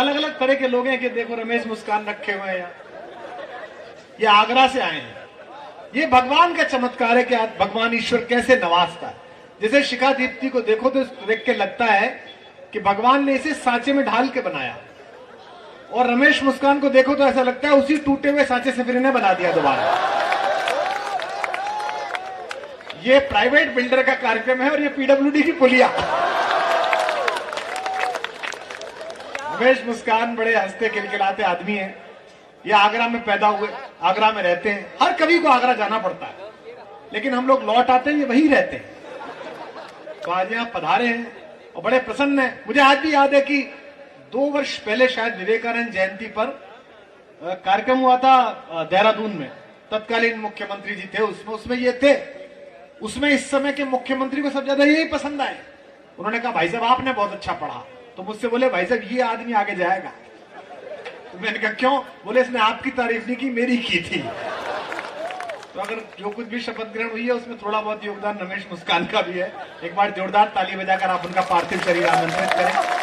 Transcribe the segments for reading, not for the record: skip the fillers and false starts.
अलग अलग तरह के लोग हैं कि देखो रमेश मुस्कान रखे हुए हैं यहाँ, ये आगरा से आए हैं। ये भगवान का चमत्कार है कि आज भगवान ईश्वर कैसे नवाजता है। जैसे शिखा दीप्ति को देखो तो देख के लगता है कि भगवान ने इसे सांचे में ढाल के बनाया, और रमेश मुस्कान को देखो तो ऐसा लगता है उसी टूटे हुए सांचे से फिर इन्हें बना दिया दोबारा। ये प्राइवेट बिल्डर का कार्यक्रम है और ये पीडब्ल्यूडी की पुलिया। रमेश मुस्कान बड़े हंसते खिलखिलाते आदमी हैं। ये आगरा में पैदा हुए, आगरा में रहते हैं। हर कवि को आगरा जाना पड़ता है, लेकिन हम लोग लौट आते हैं, ये वही रहते हैं। तो आज यहाँ पधारे हैं और बड़े प्रसन्न हैं। मुझे आज भी याद है कि 2 वर्ष पहले शायद विवेकानंद जयंती पर कार्यक्रम हुआ था देहरादून में। तत्कालीन मुख्यमंत्री जी थे उसमें ये थे। उसमें इस समय के मुख्यमंत्री को सब ज्यादा यही पसंद आए। उन्होंने कहा भाई साहब आपने बहुत अच्छा पढ़ा। तो मुझसे बोले भाई साहब ये आदमी आगे जाएगा। तो मैंने कहा क्यों? बोले इसने आपकी तारीफ नहीं की, मेरी की थी। तो अगर जो कुछ भी शपथ ग्रहण हुई है उसमें थोड़ा बहुत योगदान रमेश मुस्कान का भी है। एक बार जोरदार ताली बजाकर आप उनका पार्थिव शरीर आमंत्रित करें।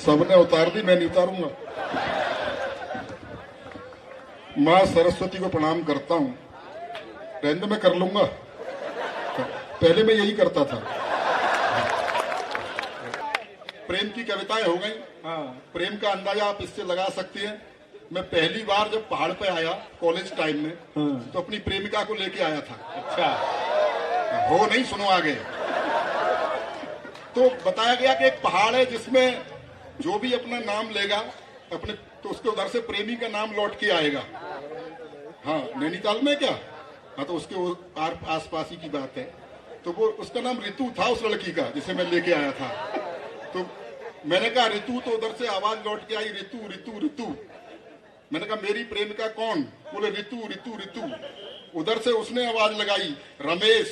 सबने उतार दी, मैं नहीं उतारूंगा। मां सरस्वती को प्रणाम करता हूं। रहने मैं कर लूंगा, पहले मैं यही करता था। प्रेम की कविताएं हो गई। प्रेम का अंदाजा आप इससे लगा सकते हैं। मैं पहली बार जब पहाड़ पे आया कॉलेज टाइम में, तो अपनी प्रेमिका को लेके आया था। अच्छा हो नहीं, सुनो आगे। तो बताया गया कि एक पहाड़ है जिसमें जो भी अपना नाम लेगा अपने, तो उसके उधर से प्रेमी का नाम लौट के आएगा। हाँ, नैनीताल में क्या? हाँ, तो उसके आस पास ही की बात है। तो वो उसका नाम ऋतु था, उस लड़की का जिसे मैं लेके आया था। तो मैंने कहा ऋतु, तो उधर से आवाज लौट के आई ऋतु ऋतु ऋतु। मैंने कहा मेरी प्रेमिका कौन? बोले ऋतु ऋतु ऋतु। उधर से उसने आवाज लगाई रमेश,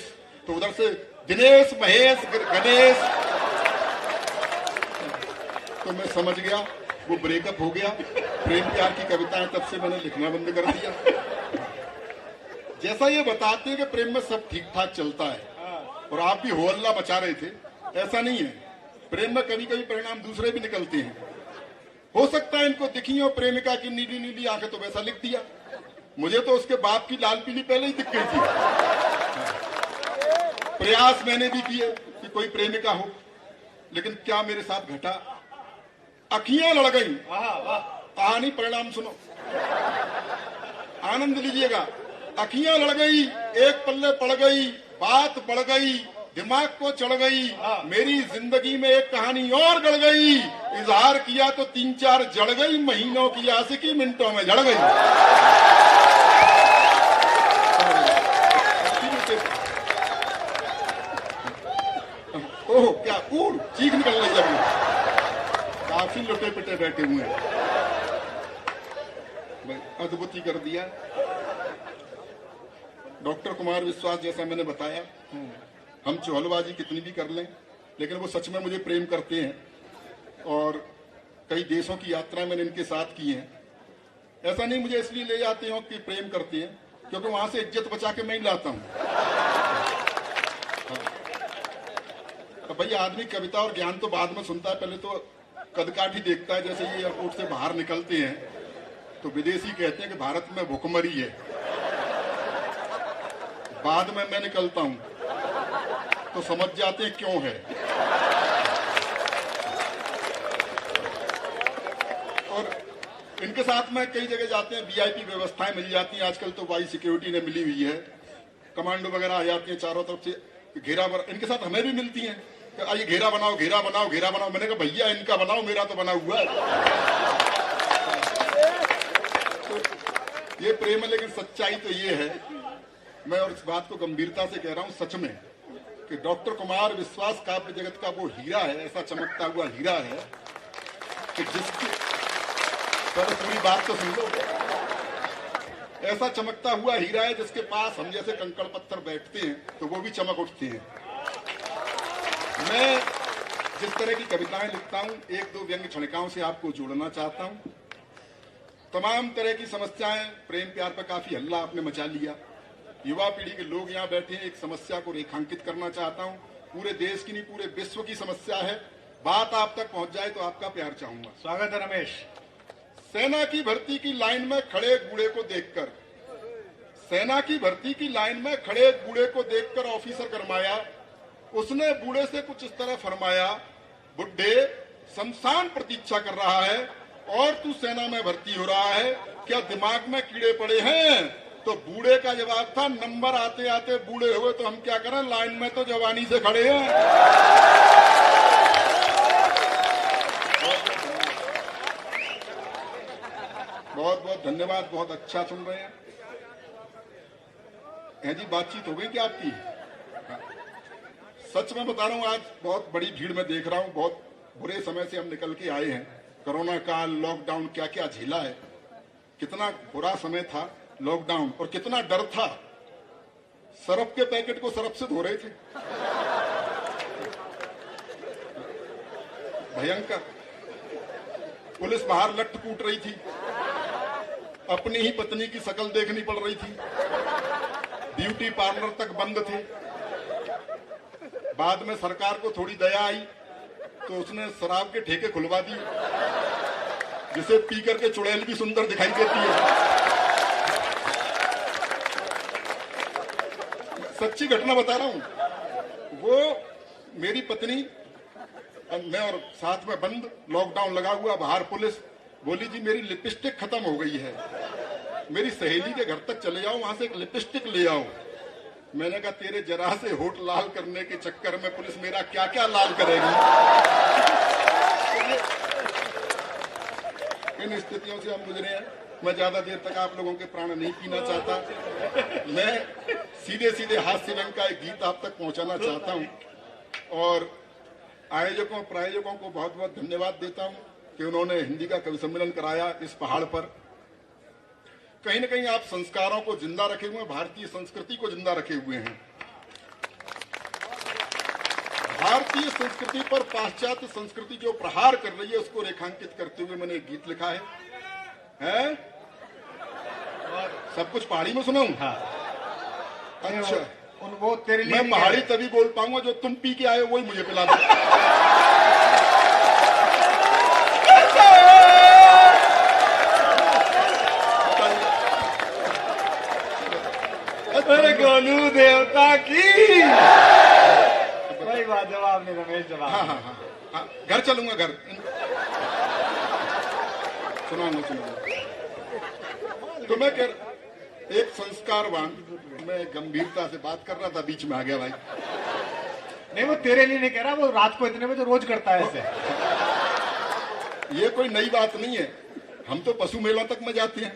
तो उधर से दिनेश महेश गणेश। तो मैं समझ गया वो ब्रेकअप हो गया। प्रेम प्यार की कविताएं तब से मैंने लिखना बंद कर दिया। जैसा ये बताते हैं कि प्रेम में सब ठीक ठाक चलता है और आप भी हो हल्ला मचा रहे थे, ऐसा नहीं है। प्रेम में कभी कभी परिणाम दूसरे भी निकलते हैं। हो सकता है इनको दिखी हो प्रेमिका की नीली नीली आंखें, तो वैसा लिख दिया। मुझे तो उसके बाप की लाल पीली पहले ही दिख गई थी। प्रयास मैंने भी किए कि कोई प्रेमिका हो, लेकिन क्या मेरे साथ घटा? अखियां लड़ गई। कहानी परिणाम सुनो, आनंद लीजिएगा। अखियां लड़ गई, एक पल्ले पड़ गई, बात बढ़ गई, दिमाग को चढ़ गई। मेरी जिंदगी में एक कहानी और गड़ गई। इजहार किया तो 3-4 जड़ गई, महीनों की आशिकी मिनटों में जड़ गई। ओह क्या कूड़, चीख निकल रही है। काफी लुटे पिटे बैठे हुए हैं। अद्भुत ही कर दिया। डॉक्टर कुमार विश्वास, जैसा मैंने बताया, हम चौहलबाजी कितनी भी कर लें, लेकिन वो सच में मुझे प्रेम करते हैं। और कई देशों की यात्रा मैंने इनके साथ की है। ऐसा नहीं मुझे इसलिए ले जाते हो कि प्रेम करते हैं, क्योंकि वहां से इज्जत बचा के मैं ही लाता हूं। तो भैया आदमी कविता और ज्ञान तो बाद में सुनता है, पहले तो कदकाठी देखता है। जैसे ये एयरपोर्ट से बाहर निकलते हैं तो विदेशी कहते हैं कि भारत में भुखमरी है। बाद में मैं निकलता हूं तो समझ जाते हैं क्यों है। और इनके साथ में कई जगह जाते हैं, वीआईपी व्यवस्थाएं मिल जाती हैं। आजकल तो वाई सिक्योरिटी ने मिली हुई है, कमांडो वगैरह आ जाती हैं चारों तरफ से घेरा। इनके साथ हमें भी मिलती हैं, आइए घेरा बनाओ घेरा बनाओ घेरा बनाओ। मैंने कहा भैया इनका बनाओ, मेरा तो बना हुआ है। तो ये प्रेम है, लेकिन सच्चाई तो ये है, मैं और इस बात को गंभीरता से कह रहा हूं सच में, कि डॉक्टर कुमार विश्वास काव्य जगत का वो हीरा है, ऐसा चमकता हुआ हीरा है कि जिसकी, पहले पूरी बात तो सुन लो, ऐसा चमकता हुआ हीरा है जिसके पास हम जैसे कंकड़ पत्थर बैठते हैं तो वो भी चमक उठते हैं। मैं जिस तरह की कविताएं लिखता हूं, 1-2 व्यंग्य छणिकाओं से आपको जोड़ना चाहता हूं। तमाम तरह की समस्याएं, प्रेम प्यार पर काफी हल्ला आपने मचा लिया। युवा पीढ़ी के लोग यहाँ बैठे हैं, एक समस्या को रेखांकित करना चाहता हूँ। पूरे देश की नहीं, पूरे विश्व की समस्या है। बात आप तक पहुंच जाए तो आपका प्यार चाहूंगा। स्वागत है रमेश। सेना की भर्ती की लाइन में खड़े एक बूढ़े को देखकर, सेना की भर्ती की लाइन में खड़े एक बूढ़े को देखकर ऑफिसर गरमाया। उसने बूढ़े से कुछ इस तरह फरमाया, बुड्ढे शमशान प्रतीक्षा कर रहा है और तू सेना में भर्ती हो रहा है, क्या दिमाग में कीड़े पड़े हैं? तो बूढ़े का जवाब था, नंबर आते आते बूढ़े हुए तो हम क्या करें, लाइन में तो जवानी से खड़े हैं। बहुत बहुत धन्यवाद, बहुत अच्छा सुन रहे हैं। जी बातचीत हो गई क्या आपकी? सच में बता रहा हूं, आज बहुत बड़ी भीड़ में देख रहा हूं। बहुत बुरे समय से हम निकल के आए हैं। कोरोना काल, लॉकडाउन, क्या क्या झेला है। कितना बुरा समय था लॉकडाउन, और कितना डर था। सरफ के पैकेट को सरफ से धो रहे थे, भयंकर। पुलिस बाहर लट कूट रही थी, अपनी ही पत्नी की शक्ल देखनी पड़ रही थी। ब्यूटी पार्लर तक बंद थे। बाद में सरकार को थोड़ी दया आई तो उसने शराब के ठेके खुलवा दिए, जिसे पी करके चुड़ैल भी सुंदर दिखाई देती है। सच्ची घटना बता रहा हूं। वो मेरी पत्नी, मैं और साथ में बंद, लॉकडाउन लगा हुआ, बाहर पुलिस, बोली जी मेरी लिपस्टिक खत्म हो गई है, मेरी सहेली के घर तक चले जाओ, वहां से एक लिपस्टिक ले आओ। मैंने कहा तेरे जरा से होठ लाल करने के चक्कर में पुलिस मेरा क्या क्या लाल करेगी। इन स्थितियों से हम गुजरे हैं। मैं ज्यादा देर तक आप लोगों के प्राण नहीं पीना चाहता। मैं सीधे सीधे हास्य व्यंग का एक गीत आप तक पहुंचाना चाहता हूं, और आयोजकों प्रायोजकों को बहुत बहुत धन्यवाद देता हूं कि उन्होंने हिंदी का कवि सम्मेलन कराया इस पहाड़ पर। कहीं न कहीं आप संस्कारों को जिंदा रखे हुए हैं, भारतीय संस्कृति को जिंदा रखे हुए हैं। भारतीय संस्कृति पर पाश्चात्य संस्कृति जो प्रहार कर रही है, उसको रेखांकित करते हुए मैंने एक गीत लिखा है? सब कुछ पहाड़ी में सुनाऊं? हाँ। अच्छा, वो तेरे लिए मैं पहाड़ी तभी बोल पाऊंगा जो तुम पी के आए हो वही मुझे पिला दो। अरे गोलू देवता की भाई बात, जवाब नहीं रमेश, जवाब। हाँ हाँ हाँ हाँ, घर चलूंगा, घर सुनाऊंगा। तो मैं एक संस्कारवान, मैं गंभीरता से बात कर रहा था, बीच में आ गया भाई। नहीं, वो तेरे लिए नहीं कह रहा, वो रात को इतने बजे रोज करता है ऐसे। ये कोई नई बात नहीं है। हम तो पशु मेलों तक में जाते हैं,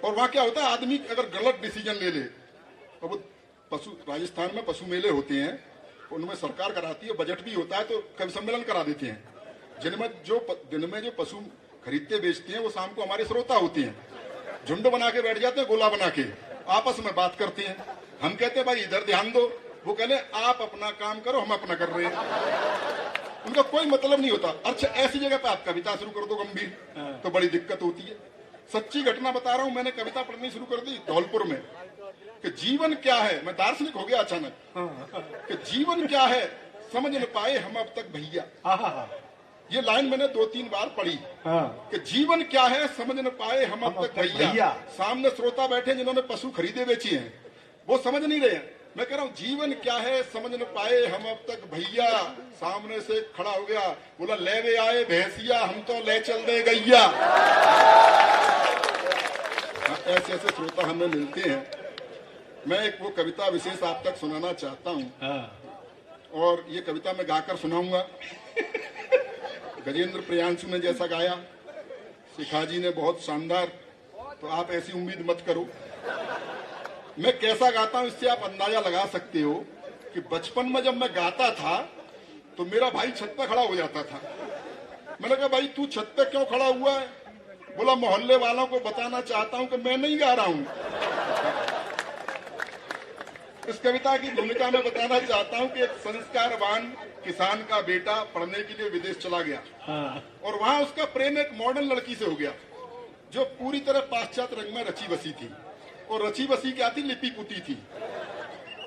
और वहां क्या होता है, आदमी अगर गलत डिसीजन ले ले, तो वो पशु, राजस्थान में पशु मेले होते हैं, उनमें सरकार कराती है, बजट भी होता है, तो कवि सम्मेलन करा देते हैं। दिन में जो पशु खरीदते बेचते हैं वो शाम को हमारे श्रोता होते हैं। झुंड बना के बैठ जाते हैं, गोला बना के आपस में बात करते हैं। हम कहते हैं भाई इधर ध्यान दो, वो कहते हैं आप अपना काम करो, हम अपना कर रहे हैं। उनका कोई मतलब नहीं होता। अच्छा, ऐसी जगह पे आप कविता शुरू कर दो गंभीर, तो बड़ी दिक्कत होती है। सच्ची घटना बता रहा हूं, मैंने कविता पढ़नी शुरू कर दी धौलपुर में, कि जीवन क्या है, मैं दार्शनिक हो गया अचानक, कि जीवन क्या है समझ न पाए हम अब तक भैया। ये लाइन मैंने 2-3 बार पढ़ी, कि जीवन क्या है समझ न पाए हम अब तक भैया। सामने श्रोता बैठे जिन्होंने पशु खरीदे बेचे हैं, वो समझ नहीं रहे हैं। मैं कह रहा हूँ जीवन क्या है समझ न पाए हम अब तक भैया। सामने से खड़ा हो गया, बोला ले वे आए भैंसिया, हम तो ले चल दे गैया। ऐसे ऐसे श्रोता हमें मिलते हैं। मैं एक वो कविता विशेष आप तक सुनाना चाहता हूँ, और ये कविता मैं गाकर सुनाऊंगा। गजेंद्र प्रियांशु ने जैसा गाया, शिखा जी ने बहुत शानदार, तो आप ऐसी उम्मीद मत करो। मैं कैसा गाता हूं इससे आप अंदाजा लगा सकते हो कि बचपन में जब मैं गाता था तो मेरा भाई छत पे खड़ा हो जाता था। मैंने कहा भाई तू छत पे क्यों खड़ा हुआ है? बोला मोहल्ले वालों को बताना चाहता हूं कि मैं नहीं गा रहा हूं। इस कविता की भूमिका में बताना चाहता हूं कि एक संस्कारवान किसान का बेटा पढ़ने के लिए विदेश चला गया, और वहां उसका प्रेम एक मॉडर्न लड़की से हो गया। जो पूरी तरह पाश्चात्य रंग में रची बसी थी। और रची बसी क्या थी? लिपि पुती थी।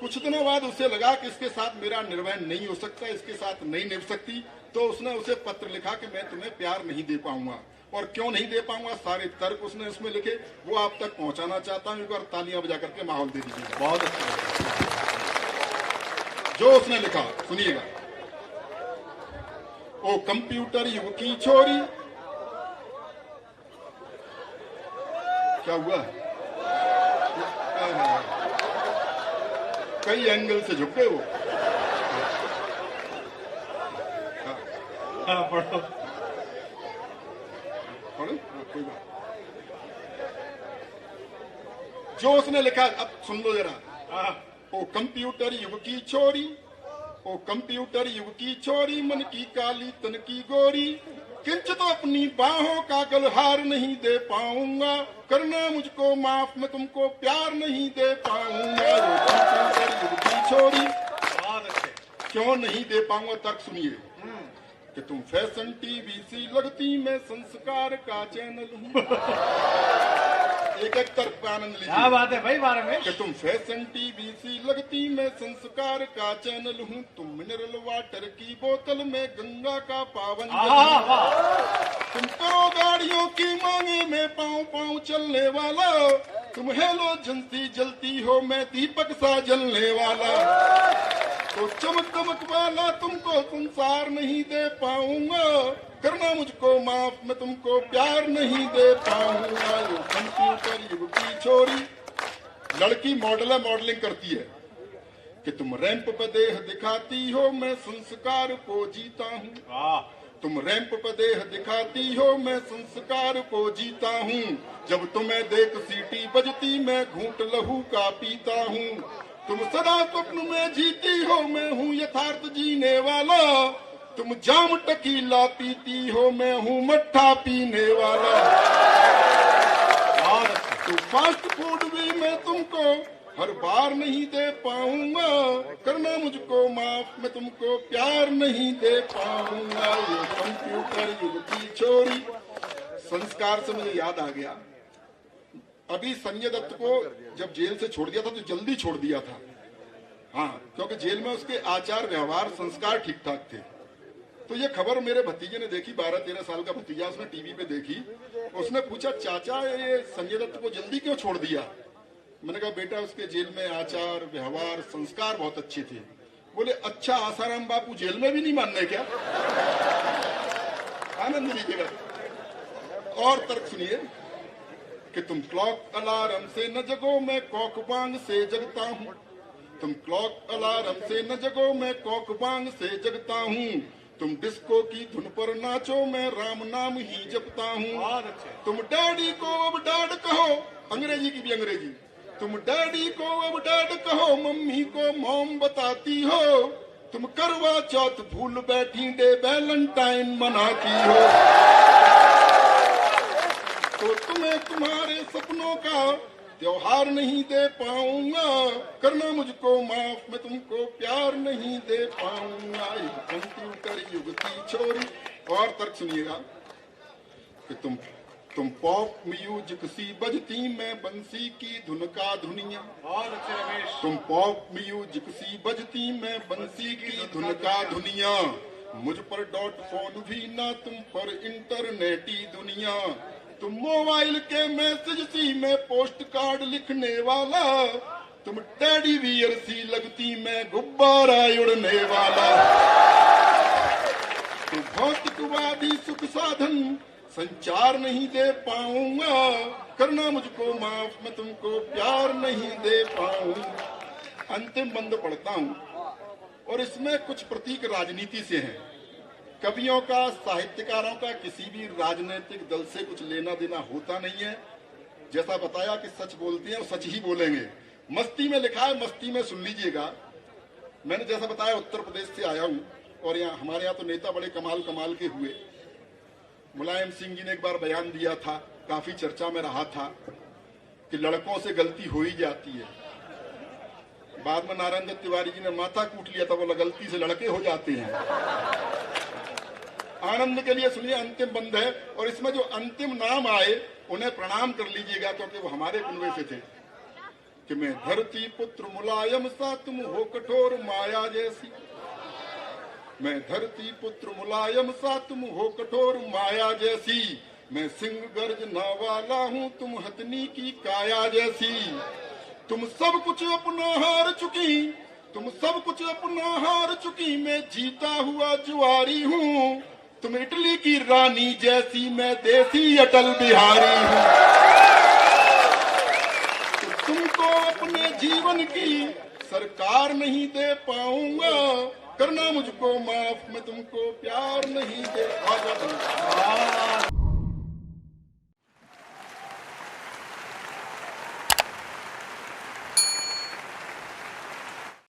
कुछ दिनों बाद उसे लगा कि इसके साथ मेरा निर्वहन नहीं हो सकता, इसके साथ नहीं निभ सकती, तो उसने उसे पत्र लिखा कि मैं तुम्हें प्यार नहीं दे पाऊंगा। और क्यों नहीं दे पाऊंगा, सारे तर्क उसने उसमें लिखे, वो आप तक पहुंचाना चाहता हूं। एक बार तालियां बजा करके माहौल दे दीजिए। बहुत अच्छा। जो उसने लिखा सुनिएगा। ओ कंप्यूटर युग की छोरी, क्या हुआ? कई एंगल से झुक गए वो। हाँ, पढ़ो। पढ़ो? कोई बात। जो उसने लिखा, अब सुन लो जरा। ओ कंप्यूटर युग की छोरी, ओ कंप्यूटर युग की छोरी, मन की काली तन की गोरी, किंचित तो अपनी बाहों का गलहार नहीं दे पाऊंगा, करना मुझको माफ, मैं तुमको प्यार नहीं दे पाऊंगा। ओ कंप्यूटर युग की छोरी, क्यों नहीं दे पाऊंगा? तर्क सुनिए कि तुम फैशन टीवी सी लगती, मैं संस्कार का चैनल हूँ। एक एक तर्क पे आनंद लीजिए। क्या बात है भाई बारे में। कि तुम फैशन टीवी सी लगती, मैं संस्कार का चैनल हूँ। तुम मिनरल वाटर की बोतल में गंगा का पावन तुम करो गाड़ियों की मांगे में पाँव पाँव चलने वाला। तुम हेलो जनसी जलती हो, मैं दीपक सा जलने वाला। तो चमक दमक वाला तुमको संसार नहीं दे पाऊंगा, करना मुझको माफ, मैं तुमको प्यार नहीं दे पाऊंगा। यो कंप्यूटर युग की छोरी, लड़की मॉडल है, मॉडलिंग करती है कि तुम रैंप पे देह दिखाती हो, मैं संस्कार को जीता हूँ। तुम रैंप पे देह दिखाती हो, मैं संस्कार को जीता हूँ। जब तुम्हें देख सीटी बजती, मैं घूंट लहू का पीता हूँ। तुम सदा स्वप्न में जीती हो, मैं हूँ यथार्थ जीने वाला। तुम जाम टकीला पीती हो, मैं हूँ मट्ठा पीने वाला। तो फास्ट फूड भी मैं तुमको हर बार नहीं दे पाऊंगा, करना मुझको माफ, मैं तुमको प्यार नहीं दे पाऊंगा। ये कंप्यूटर युग की छोरी। संस्कार से मुझे याद आ गया, अभी संजय दत्त को जब जेल से छोड़ दिया था तो जल्दी छोड़ दिया था। हाँ, क्योंकि जेल में उसके आचार व्यवहार संस्कार ठीक ठाक थे। तो ये खबर मेरे भतीजे ने देखी, 12-13 साल का भतीजा, उसने टीवी पे देखी। उसने पूछा, चाचा ये संजय दत्त को जल्दी क्यों छोड़ दिया? मैंने कहा, बेटा उसके जेल में आचार व्यवहार संस्कार बहुत अच्छे थे। बोले, अच्छा आसाराम बापू जेल में भी नहीं मानने क्या? आनंद लीजिएगा। और तर्क सुनिए कि तुम क्लॉक अलार्म से न जगो, मैं कॉक बांग से जगता हूँ। तुम क्लॉक अलार्म से न जगो, मैं कॉक बांग से जगता हूँ। तुम डिस्को की धुन पर नाचो, मैं राम नाम ही जपता हूँ। तुम डैडी को अब डैड कहो, अंग्रेजी की भी अंग्रेजी। तुम डैडी को अब डैड कहो, मम्मी को मॉम बताती हो। तुम करवा चौथ भूल बैठी, डे वैलेंटाइन मनाती हो। तो तुम्हें तुम्हारे सपनों का त्योहार नहीं दे पाऊंगा, करना मुझको माफ, मैं तुमको प्यार नहीं दे पाऊंगा। कंप्यूटर युग की छोरी। और तर्क सुनिएगा कि तुम पॉप म्यूजिक सी बजती, मैं बंसी की धुन का धुनिया। बहुत अच्छे रमेश। तुम पॉप म्यूजिक सी बजती, मैं बंसी की धुन का धुनिया। मुझ पर डॉट फोन भी ना, तुम पर इंटरनेटी दुनिया। तुम मोबाइल के मैसेज सी, मैं पोस्ट कार्ड लिखने वाला। तुम टेडी बियर सी लगती, मैं गुब्बारा उड़ने वाला। तुम भौतिकवादी सुख साधन संचार नहीं दे पाऊंगा, करना मुझको माफ, मैं तुमको प्यार नहीं दे पाऊंगा। अंतिम बंद पढ़ता हूं और इसमें कुछ प्रतीक राजनीति से हैं। कवियों का, साहित्यकारों का किसी भी राजनीतिक दल से कुछ लेना देना होता नहीं है। जैसा बताया कि सच बोलते हैं और सच ही बोलेंगे। मस्ती में लिखा है, मस्ती में सुन लीजिएगा। मैंने जैसा बताया उत्तर प्रदेश से आया हूं और यहाँ हमारे यहाँ तो नेता बड़े कमाल कमाल के हुए। मुलायम सिंह जी ने एक बार बयान दिया था, काफी चर्चा में रहा था, कि लड़कों से गलती हो ही जाती है। बाद में नारायण दत्त तिवारी जी ने माथा कूट लिया था, बोला गलती से लड़के हो जाते हैं। आनंद के लिए सुनिए, अंतिम बंद है और इसमें जो अंतिम नाम आए उन्हें प्रणाम कर लीजिएगा क्योंकि वो हमारे कुनबे से थे कि मैं धरती पुत्र मुलायम सा तुम हो कठोर माया जैसी। मैं धरती पुत्र मुलायम सा तुम हो कठोर माया जैसी। मैं सिंह गर्जना वाला हूँ तुम हथनी की काया जैसी। तुम सब कुछ अपना हार चुकी, तुम सब कुछ अपना हार चुकी। मैं जीता हुआ जुआरी हूँ तुम इटली की रानी जैसी। मैं देसी अटल बिहारी हूँ। तो तुमको अपने जीवन की सरकार नहीं दे पाऊंगा। करना मुझको माफ, मैं तुमको प्यार नहीं दे पाऊंगा।